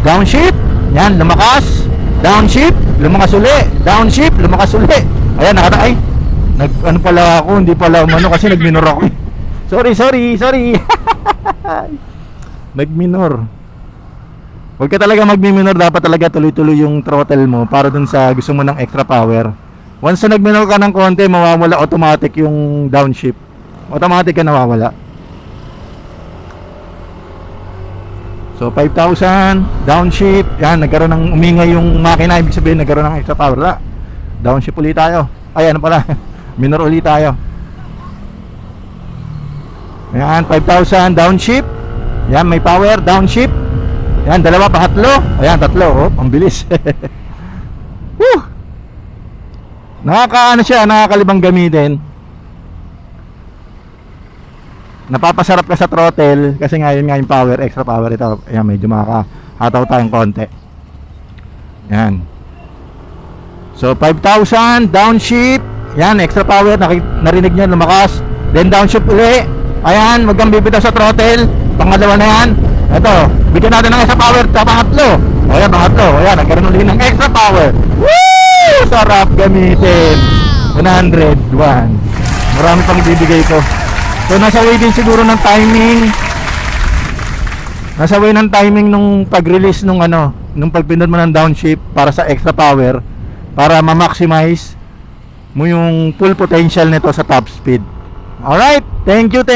downshift. Yan, lumakas. Downshift, lumakas uli. Downshift, lumakas uli. Ayan, nakatay. Ano pala ako, hindi pala umano kasi nagminor ako eh. Sorry. Nagminor. Huwag ka talaga magmi-minor, dapat talaga tuloy-tuloy yung throttle mo para dun sa gusto mo ng extra power. Once na nag-minor ka ng konti, mawawala automatic yung downshift. Automatic ka nawawala. So 5,000, downshift. Yan, nagkaroon ng umingay yung makina, ibig sabihin nagkaroon ng extra power. Wala. Downshift ulit tayo. Ay, ano pala? Minor ulit tayo. Yan, 5,000, downshift. Yan, may power, downshift. Yan, dalawa, pangatlo. Ayan, tatlo. Oh, ang bilis. Woo! Nakakaano siya, nakakalibang gamitin. Napapasarap ka sa throttle kasi nga yun nga yung power, extra power ito. Ayan, medyo makakahataw tayong konti. Yan. So 5,000 downshift. Yan, extra power, narinig nyo, lumakas. Then downshift uli. Ayan, wag kang bibitaw sa throttle. Pangalawa na yan. Ito, bigyan natin ng extra power sa pangatlo. Ayan, pangatlo. Ayan, nagkaroon ulit ng extra power. Woo! Sarap gamitin. 101. Marami pang ibibigay ko. So nasa way din siguro ng timing. Nasa way ng timing nung pag-release nung ano, nung pagpindot mo ng downshift para sa extra power, para ma-maximize mo yung full potential nito sa top speed. Alright, thank you.